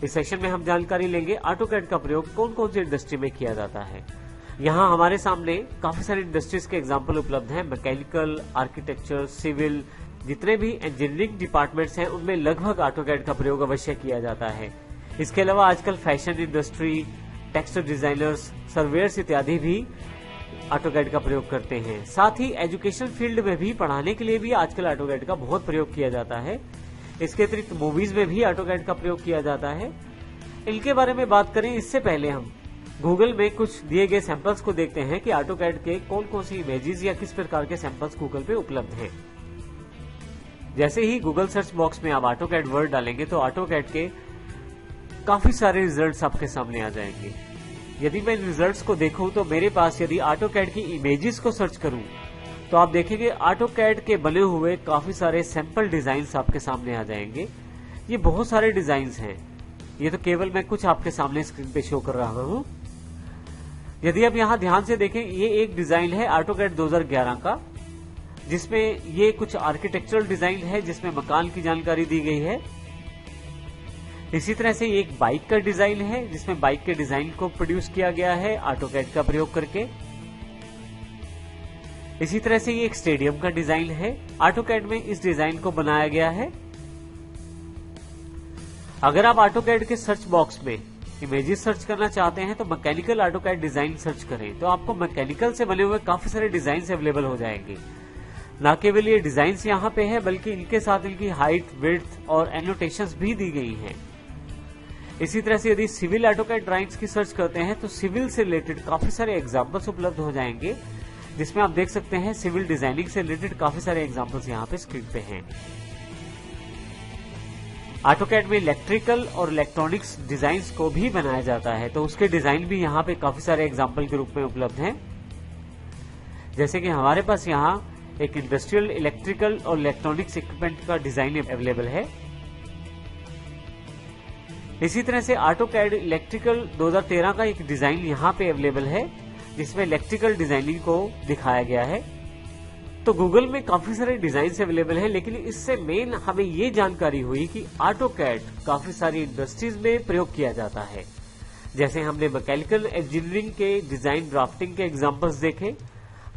इस सेशन में हम जानकारी लेंगे ऑटोकैड का प्रयोग कौन कौन सी इंडस्ट्री में किया जाता है। यहाँ हमारे सामने काफी सारी इंडस्ट्रीज के एग्जाम्पल उपलब्ध हैं। मैकेनिकल, आर्किटेक्चर, सिविल, जितने भी इंजीनियरिंग डिपार्टमेंट्स हैं उनमें लगभग ऑटोकैड का प्रयोग अवश्य किया जाता है। इसके अलावा आजकल fashion industry, textile designers, surveyor's इत्यादि भी ऑटोकैड का प्रयोग करते हैं। साथ ही एजुकेशन फील्ड में भी, पढ़ाने के लिए भी आजकल ऑटोकैड का बहुत प्रयोग किया जाता है। इसके अतिरिक्त मूवीज में भी ऑटोकैड का प्रयोग किया जाता है। इनके बारे में बात करें इससे पहले हम गूगल में कुछ दिए गए सैंपल्स को देखते हैं कि ऑटोकैड के कौन कौन सी इमेजेस या किस प्रकार के सैंपल्स गूगल पे उपलब्ध हैं। जैसे ही गूगल सर्च बॉक्स में आप ऑटोकैड वर्ड डालेंगे तो ऑटोकैड के काफी सारे रिजल्ट्स आपके सामने आ जाएंगे। यदि मैं इन रिजल्ट्स को देखूं तो मेरे पास यदि ऑटोकैड की इमेजेस को सर्च करूं तो आप देखेंगे ऑटोकैड के बने हुए काफी सारे सैंपल डिजाइन्स आपके सामने आ जाएंगे। ये बहुत सारे डिजाइन्स हैं। ये तो केवल मैं कुछ आपके सामने स्क्रीन पे शो कर रहा हूं। यदि आप यहां ध्यान से देखें, ये एक डिजाइन है ऑटोकैड 2011 का, जिसमें ये कुछ आर्किटेक्चरल डिजाइन है जिसमें मकान की जानकारी दी गई है। इसी तरह से ये एक बाइक का डिजाइन है जिसमें बाइक के डिजाइन को प्रोड्यूस किया गया है ऑटोकैड का प्रयोग करके। इसी तरह से ये एक स्टेडियम का डिजाइन है, ऑटोकैड में इस डिजाइन को बनाया गया है। अगर आप ऑटोकैड के सर्च बॉक्स में इमेजेस सर्च करना चाहते हैं तो मैकेनिकल ऑटोकैड डिजाइन सर्च करें तो आपको मैकेनिकल से बने हुए काफी सारे डिजाइन अवेलेबल हो जाएंगे। न केवल ये डिजाइन्स यहाँ पे है बल्कि इनके साथ इनकी हाइट, विड्थ और एनोटेशंस भी दी गई हैं। इसी तरह से यदि सिविल ऑटोकैड ड्राइंग्स की सर्च करते हैं तो सिविल से रिलेटेड काफी सारे एग्जांपल्स उपलब्ध हो जाएंगे, जिसमें आप देख सकते हैं सिविल डिजाइनिंग से रिलेटेड काफी सारे एग्जांपल्स यहाँ पे स्क्रीन पे हैं। ऑटोकैड में इलेक्ट्रिकल और इलेक्ट्रॉनिक्स डिजाइन्स को भी बनाया जाता है तो उसके डिजाइन भी यहाँ पे काफी सारे एग्जाम्पल के रूप में उपलब्ध हैं। जैसे कि हमारे पास यहाँ एक इंडस्ट्रियल इलेक्ट्रिकल और इलेक्ट्रॉनिक्स इक्विपमेंट का डिजाइन अवेलेबल है। इसी तरह से ऑटोकैड इलेक्ट्रिकल 2013 का एक डिजाइन यहाँ पे अवेलेबल है जिसमें इलेक्ट्रिकल डिजाइनिंग को दिखाया गया है। तो गूगल में काफी सारे डिजाइन अवेलेबल हैं, लेकिन इससे मेन हमें ये जानकारी हुई कि ऑटोकैड काफी सारी इंडस्ट्रीज में प्रयोग किया जाता है। जैसे हमने मैकेनिकल इंजीनियरिंग के डिजाइन ड्राफ्टिंग के एग्जांपल्स देखे।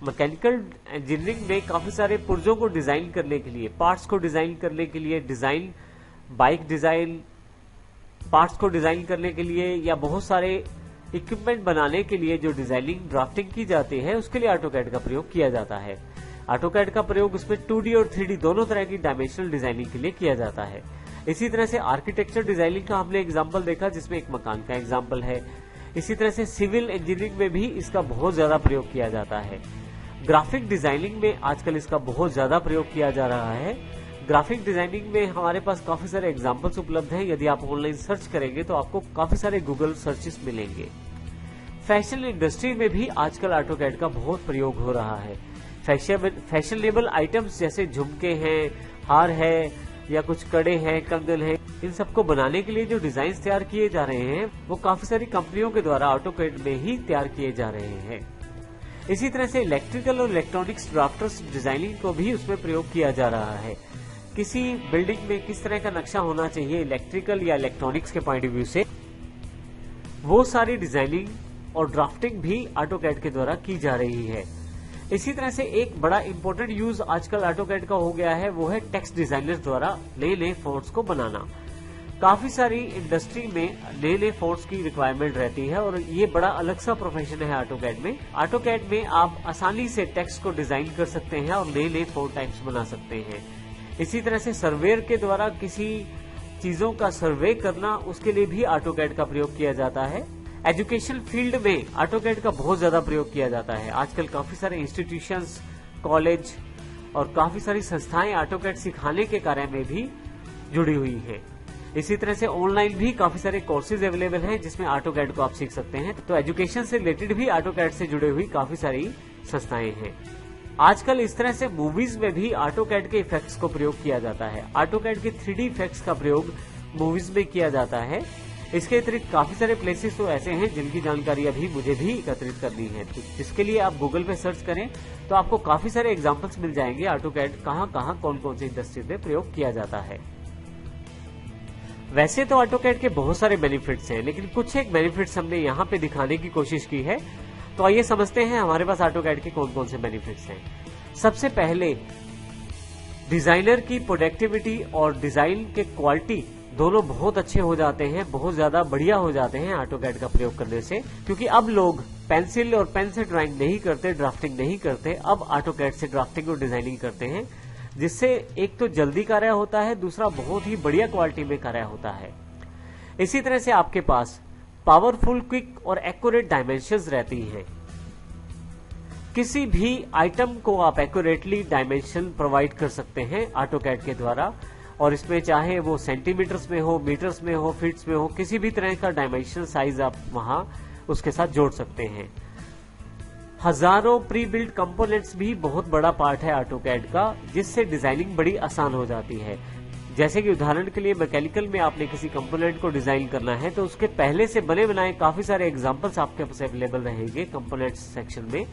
मैकेनिकल इंजीनियरिंग में काफी सारे पुर्जों को डिजाइन करने के लिए, पार्ट्स को डिजाइन करने के लिए, डिजाइन बाइक डिजाइन पार्ट्स को डिजाइन करने के लिए या बहुत सारे इक्विपमेंट बनाने के लिए जो डिजाइनिंग ड्राफ्टिंग की जाती है उसके लिए ऑटोकैड का प्रयोग किया जाता है। ऑटोकैड का प्रयोग उसमें 2D और 3D दोनों तरह की डायमेंशनल डिजाइनिंग के लिए किया जाता है। इसी तरह से आर्किटेक्चर डिजाइनिंग का हमने एग्जाम्पल देखा जिसमें एक मकान का एग्जाम्पल है। इसी तरह से सिविल इंजीनियरिंग में भी इसका बहुत ज्यादा प्रयोग किया जाता है। ग्राफिक डिजाइनिंग में आजकल इसका बहुत ज्यादा प्रयोग किया जा रहा है। ग्राफिक डिजाइनिंग में हमारे पास काफी सारे एग्जांपल्स उपलब्ध हैं। यदि आप ऑनलाइन सर्च करेंगे तो आपको काफी सारे गूगल सर्चेस मिलेंगे। फैशन इंडस्ट्री में भी आजकल ऑटोकैड का बहुत प्रयोग हो रहा है। फैशनेबल आइटम्स जैसे झुमके हैं, हार है या कुछ कड़े हैं, कंगन है, इन सबको बनाने के लिए जो डिजाइन तैयार किए जा रहे हैं वो काफी सारी कंपनियों के द्वारा ऑटोकैड में ही तैयार किए जा रहे हैं। इसी तरह से इलेक्ट्रिकल और इलेक्ट्रॉनिक्स ड्राफ्टर्स डिजाइनिंग को भी उसमें प्रयोग किया जा रहा है। किसी बिल्डिंग में किस तरह का नक्शा होना चाहिए इलेक्ट्रिकल या इलेक्ट्रॉनिक्स के पॉइंट ऑफ व्यू से, वो सारी डिजाइनिंग और ड्राफ्टिंग भी ऑटोकैड के द्वारा की जा रही है। इसी तरह से एक बड़ा इंपॉर्टेंट यूज आजकल ऑटोकैड का हो गया है, वो है टेक्स्ट डिजाइनर्स द्वारा नए नए फॉन्ट्स को बनाना। काफी सारी इंडस्ट्री में नए नए फॉन्ट्स की रिक्वायरमेंट रहती है और ये बड़ा अलग सा प्रोफेशन है ऑटोकैड में। ऑटोकैड में आप आसानी से टेक्स्ट को डिजाइन कर सकते हैं और नए नए फॉन्ट टाइप्स बना सकते हैं। इसी तरह से सर्वेयर के द्वारा किसी चीजों का सर्वे करना, उसके लिए भी ऑटोकैड का प्रयोग किया जाता है। एजुकेशन फील्ड में ऑटोकैड का बहुत ज्यादा प्रयोग किया जाता है। आजकल काफी सारे इंस्टीट्यूशंस, कॉलेज और काफी सारी संस्थाएं ऑटोकैड सिखाने के कार्य में भी जुड़ी हुई हैं। इसी तरह से ऑनलाइन भी काफी सारे कोर्सेज अवेलेबल हैं जिसमें ऑटोकैड को आप सीख सकते हैं। तो एजुकेशन से रिलेटेड भी ऑटोकैड से जुड़े हुई काफी सारी संस्थाएं हैं। आजकल इस तरह से मूवीज में भी ऑटोकैड के इफेक्ट्स को प्रयोग किया जाता है। ऑटोकैड के 3D इफेक्ट्स का प्रयोग मूवीज में किया जाता है। इसके अतिरिक्त काफी सारे प्लेसेस तो ऐसे हैं जिनकी जानकारी अभी मुझे भी एकत्रित करनी है, तो जिसके लिए आप गूगल पे सर्च करें तो आपको काफी सारे एग्जांपल्स मिल जाएंगे ऑटोकैड कहां कहां कौन कौन सी इंडस्ट्री में प्रयोग किया जाता है। वैसे तो ऑटोकैड के बहुत सारे बेनिफिट्स हैं, लेकिन कुछ एक बेनिफिट्स हमने यहाँ पे दिखाने की कोशिश की है। तो आइए समझते हैं हमारे पास ऑटोकैड के कौन कौन से बेनिफिट्स हैं। सबसे पहले डिजाइनर की प्रोडक्टिविटी और डिजाइन के क्वालिटी दोनों बहुत अच्छे हो जाते हैं, बहुत ज्यादा बढ़िया हो जाते हैं ऑटोकैड का प्रयोग करने से, क्योंकि अब लोग पेंसिल और पेन से ड्राइंग नहीं करते, ड्राफ्टिंग नहीं करते, अब ऑटोकैड से ड्राफ्टिंग और डिजाइनिंग करते हैं, जिससे एक तो जल्दी कार्य होता है, दूसरा बहुत ही बढ़िया क्वालिटी में कार्य होता है। इसी तरह से आपके पास पावरफुल, क्विक और एक्यूरेट डायमेंशंस रहती हैं। किसी भी आइटम को आप एक्यूरेटली डायमेंशन प्रोवाइड कर सकते हैं ऑटोकैड के द्वारा, और इसमें चाहे वो सेंटीमीटर्स में हो, मीटर्स में हो, फीट्स में हो, किसी भी तरह का डायमेंशन साइज आप वहां उसके साथ जोड़ सकते हैं। हजारों प्री बिल्ट कंपोनेंट्स भी बहुत बड़ा पार्ट है ऑटोकैड का, जिससे डिजाइनिंग बड़ी आसान हो जाती है। जैसे कि उदाहरण के लिए मैकेनिकल में आपने किसी कंपोनेंट को डिजाइन करना है, तो उसके पहले से बने बनाए काफी सारे एग्जांपल्स आपके पास अवेलेबल रहेंगे कंपोनेंट्स सेक्शन में,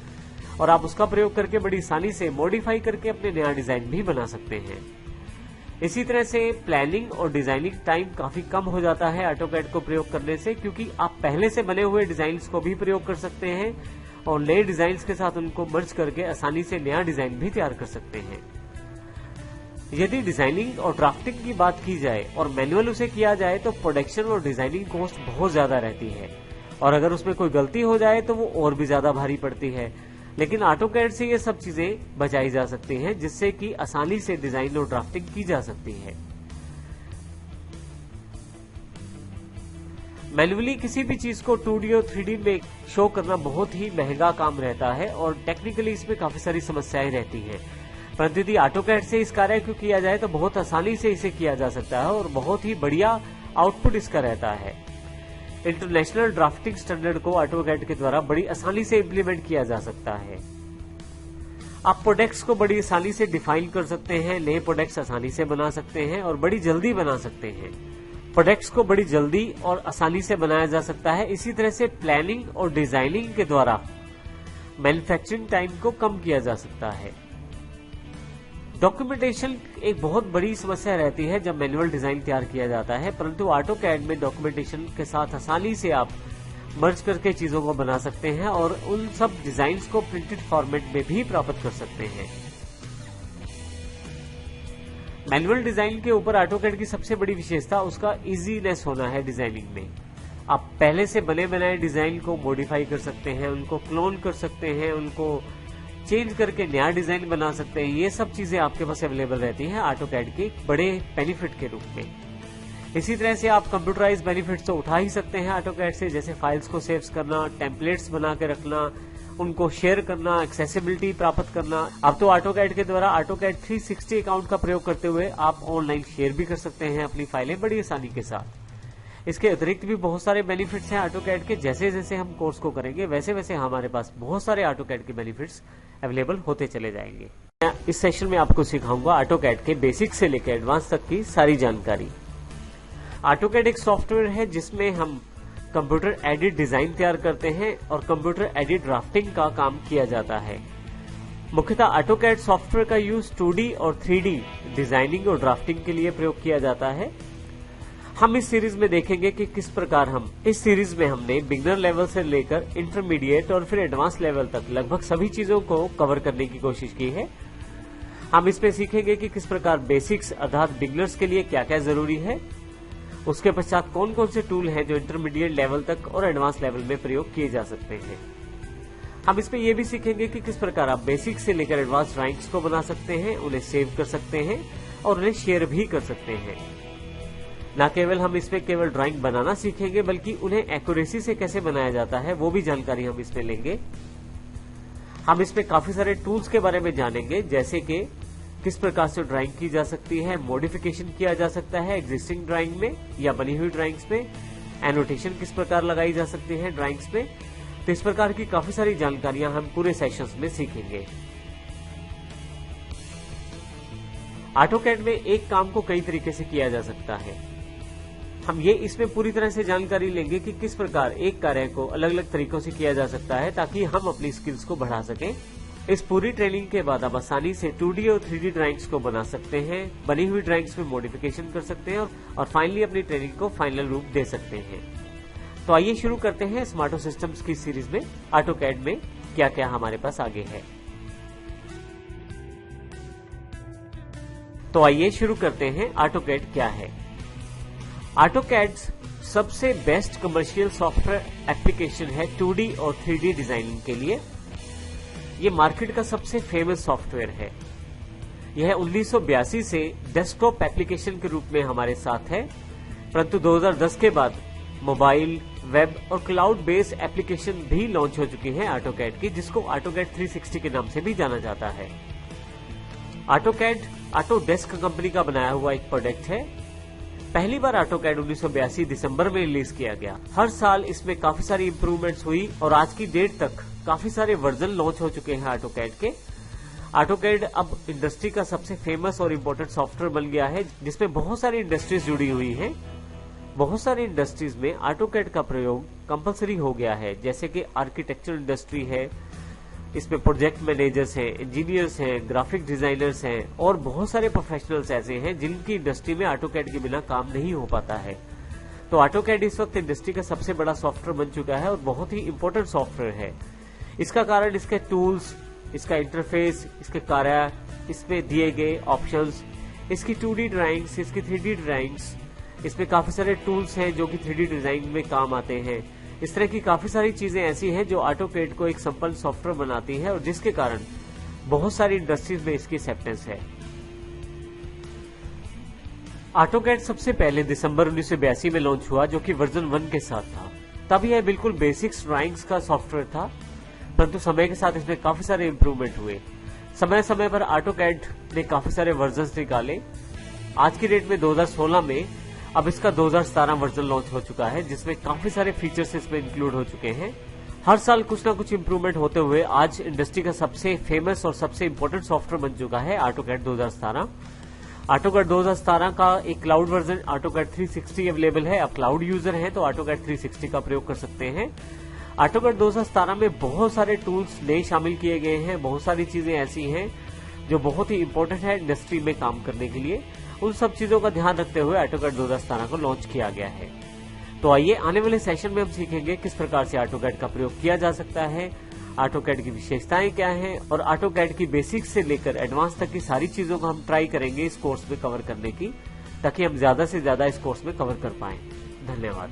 और आप उसका प्रयोग करके बड़ी आसानी से मॉडिफाई करके अपने नया डिजाइन भी बना सकते हैं। इसी तरह से प्लानिंग और डिजाइनिंग टाइम काफी कम हो जाता है ऑटोकैड को प्रयोग करने से, क्योंकि आप पहले से बने हुए डिजाइन्स को भी प्रयोग कर सकते हैं और नए डिजाइन्स के साथ उनको मर्ज करके आसानी से नया डिजाइन भी तैयार कर सकते हैं। यदि डिजाइनिंग और ड्राफ्टिंग की बात की जाए और मैनुअल उसे किया जाए तो प्रोडक्शन और डिजाइनिंग कॉस्ट बहुत ज्यादा रहती है, और अगर उसमें कोई गलती हो जाए तो वो और भी ज्यादा भारी पड़ती है। लेकिन ऑटोकैड से ये सब चीजें बचाई जा सकती हैं, जिससे कि आसानी से डिजाइन और ड्राफ्टिंग की जा सकती है। मैन्युअली किसी भी चीज को 2D और 3D में शो करना बहुत ही महंगा काम रहता है, और टेक्निकली इसमें काफी सारी समस्याएं रहती हैं। परंतु यदि ऑटोकैड से इस कार्य को किया जाए तो बहुत आसानी से इसे किया जा सकता है और बहुत ही बढ़िया आउटपुट इसका रहता है। इंटरनेशनल ड्राफ्टिंग स्टैंडर्ड को ऑटोकैड के द्वारा बड़ी आसानी से इम्प्लीमेंट किया जा सकता है। आप प्रोडक्ट्स को बड़ी आसानी से डिफाइन कर सकते हैं, नए प्रोडक्ट्स आसानी से बना सकते हैं और बड़ी जल्दी बना सकते हैं। प्रोडक्ट्स को बड़ी जल्दी और आसानी से बनाया जा सकता है। इसी तरह से प्लानिंग और डिजाइनिंग के द्वारा मैन्युफैक्चरिंग टाइम को कम किया जा सकता है। डॉक्यूमेंटेशन एक बहुत बड़ी समस्या रहती है जब मैनुअल डिजाइन तैयार किया जाता है, परंतु ऑटोकैड में डॉक्यूमेंटेशन के साथ आसानी से आप मर्ज करके चीजों को बना सकते हैं और उन सब डिजाइन्स को प्रिंटेड फॉर्मेट में भी प्राप्त कर सकते हैं। मैनुअल डिजाइन के ऊपर ऑटोकैड की सबसे बड़ी विशेषता उसका इजीनेस होना है। डिजाइनिंग में आप पहले से बने बनाए डिजाइन को मॉडिफाई कर सकते हैं, उनको क्लोन कर सकते हैं, उनको चेंज करके नया डिजाइन बना सकते हैं। ये सब चीजें आपके पास अवेलेबल रहती हैं ऑटोकैड के बड़े बेनिफिट के रूप में। इसी तरह से आप कंप्यूटराइज बेनिफिट्स तो उठा ही सकते हैं ऑटोकैड से, जैसे फाइल्स को सेव करना, टेम्पलेट्स बना के रखना, उनको शेयर करना, एक्सेसिबिलिटी प्राप्त करना। अब तो ऑटोकैड के द्वारा ऑटोकैड 360 अकाउंट का प्रयोग करते हुए आप ऑनलाइन शेयर भी कर सकते हैं अपनी फाइलें बड़ी आसानी के साथ। इसके अतिरिक्त भी बहुत सारे बेनिफिट्स हैं ऑटोकैड के। जैसे जैसे हम कोर्स को करेंगे वैसे वैसे हमारे पास बहुत सारे ऑटोकैड के बेनिफिट्स अवेलेबल होते चले जाएंगे। इस सेशन में आपको सिखाऊंगा ऑटोकैड के बेसिक से लेकर एडवांस तक की सारी जानकारी। ऑटोकैड एक सॉफ्टवेयर है जिसमें हम कंप्यूटर एडिट डिजाइन तैयार करते हैं और कंप्यूटर एडिट ड्राफ्टिंग का काम किया जाता है। मुख्यतः ऑटोकैड सॉफ्टवेयर का यूज 2D और 3D डिजाइनिंग और ड्राफ्टिंग के लिए प्रयोग किया जाता है। हम इस सीरीज में देखेंगे कि किस प्रकार इस सीरीज में हमने बिगिनर लेवल से लेकर इंटरमीडिएट और फिर एडवांस लेवल तक लगभग सभी चीजों को कवर करने की कोशिश की है। हम इसमें सीखेंगे कि किस प्रकार बेसिक्स अर्थात बिगिनर्स के लिए क्या क्या जरूरी है, उसके पश्चात कौन कौन से टूल हैं जो इंटरमीडिएट लेवल तक और एडवांस लेवल में प्रयोग किए जा सकते हैं। हम इसमें यह भी सीखेंगे कि किस प्रकार आप बेसिक से लेकर एडवांस ड्राइंग्स को बना सकते हैं, उन्हें सेव कर सकते हैं और उन्हें शेयर भी कर सकते हैं। न केवल हम इसमें केवल ड्राइंग बनाना सीखेंगे, बल्कि उन्हें एक्यूरेसी से कैसे बनाया जाता है वो भी जानकारी हम इसमें लेंगे। हम इसमें काफी सारे टूल्स के बारे में जानेंगे, जैसे कि किस प्रकार से ड्राइंग की जा सकती है, मॉडिफिकेशन किया जा सकता है एग्जिस्टिंग ड्राइंग में या बनी हुई ड्राइंग्स में, एनोटेशन किस प्रकार लगाई जा सकती है ड्राइंग्स में। तो इस प्रकार की काफी सारी जानकारियां हम पूरे सेशंस में सीखेंगे। ऑटोकैड में एक काम को कई तरीके से किया जा सकता है। हम ये इसमें पूरी तरह से जानकारी लेंगे कि किस प्रकार एक कार्य को अलग अलग तरीकों से किया जा सकता है, ताकि हम अपनी स्किल्स को बढ़ा सकें इस पूरी ट्रेनिंग के बाद आप आसानी से 2D और 3D ड्राइंग्स को बना सकते हैं, बनी हुई ड्राइंग्स में मॉडिफिकेशन कर सकते हैं और फाइनली अपनी ट्रेनिंग को फाइनल रूप दे सकते हैं। तो आइए शुरू करते हैं स्मार्टो सिस्टम्स की सीरीज में ऑटोकैड में क्या क्या हमारे पास आगे है। तो आइए शुरू करते हैं ऑटोकैड क्या है। ऑटोकैड सबसे बेस्ट कमर्शियल सॉफ्टवेयर एप्लीकेशन है 2D और 3D डिजाइनिंग के लिए। ये मार्केट का सबसे फेमस सॉफ्टवेयर है। यह 1982 से डेस्कटॉप एप्लीकेशन के रूप में हमारे साथ है, परंतु 2010 के बाद मोबाइल, वेब और क्लाउड बेस्ड एप्लीकेशन भी लॉन्च हो चुकी हैं ऑटोकैड की, जिसको ऑटोकैड 360 के नाम से भी जाना जाता है। ऑटोकैड ऑटोडेस्क कंपनी का बनाया हुआ एक प्रोडक्ट है। पहली बार ऑटोकैड 1982 दिसंबर में रिलीज किया गया। हर साल इसमें काफी सारी इंप्रूवमेंट्स हुई और आज की डेट तक काफी सारे वर्जन लॉन्च हो चुके हैं ऑटोकैड के। ऑटोकैड अब इंडस्ट्री का सबसे फेमस और इम्पोर्टेंट सॉफ्टवेयर बन गया है, जिसमें बहुत सारी इंडस्ट्रीज जुड़ी हुई हैं। बहुत सारी इंडस्ट्रीज में ऑटोकैड का प्रयोग कंपलसरी हो गया है, जैसे कि आर्किटेक्चर इंडस्ट्री है, इसमें प्रोजेक्ट मैनेजर्स हैं, इंजीनियर्स हैं, ग्राफिक डिजाइनर्स हैं और बहुत सारे प्रोफेशनल्स ऐसे हैं जिनकी इंडस्ट्री में ऑटोकैड के बिना काम नहीं हो पाता है। तो ऑटोकैड इस वक्त इंडस्ट्री का सबसे बड़ा सॉफ्टवेयर बन चुका है और बहुत ही इंपॉर्टेंट सॉफ्टवेयर है। इसका कारण इसके टूल्स, इसका इंटरफेस, इसके कार्य, इसमें दिए गए ऑप्शंस, इसकी 2D ड्राइंग्स, इसकी 3D ड्राइंग्स, इसमें काफी सारे टूल्स हैं जो कि 3D डिजाइन में काम आते हैं। इस तरह की काफी सारी चीजें ऐसी हैं जो ऑटोकैड को एक संपन्न सॉफ्टवेयर बनाती है और जिसके कारण बहुत सारी इंडस्ट्रीज में इसकी एक्सेप्टेंस है। ऑटोकैड सबसे पहले दिसंबर 1982 में लॉन्च हुआ, जो कि वर्जन 1 के साथ था। तब यह बिल्कुल बेसिक्स ड्राइंग्स का सॉफ्टवेयर था, परंतु समय के साथ इसमें काफी सारे इंप्रूवमेंट हुए। समय समय पर ऑटोकैड ने काफी सारे वर्जन निकाले। आज की डेट में 2016 में अब इसका 2017 वर्जन लॉन्च हो चुका है, जिसमें काफी सारे फीचर्स इसमें इंक्लूड हो चुके हैं। हर साल कुछ ना कुछ इंप्रूवमेंट होते हुए आज इंडस्ट्री का सबसे फेमस और सबसे इंपॉर्टेंट सॉफ्टवेयर बन चुका है ऑटोकैड 2017। ऑटोकैड 2017 का एक क्लाउड वर्जन ऑटोकैड 360 अवेलेबल है। आप क्लाउड यूजर हैं तो ऑटोकैड 360 का प्रयोग कर सकते हैं। ऑटोकैड 2017 में बहुत सारे टूल्स नए शामिल किए गए हैं। बहुत सारी चीजें ऐसी हैं जो बहुत ही इंपॉर्टेंट है इंडस्ट्री में काम करने के लिए। उन सब चीजों का ध्यान रखते हुए ऑटोकैड 2017 को लॉन्च किया गया है। तो आइए आने वाले सेशन में हम सीखेंगे किस प्रकार से ऑटोकैड का प्रयोग किया जा सकता है, ऑटोकैड की विशेषताएं क्या हैं और ऑटोकैड की बेसिक्स से लेकर एडवांस तक की सारी चीजों को हम ट्राई करेंगे इस कोर्स में कवर करने की, ताकि हम ज्यादा से ज्यादा इस कोर्स में कवर कर पाएं। धन्यवाद।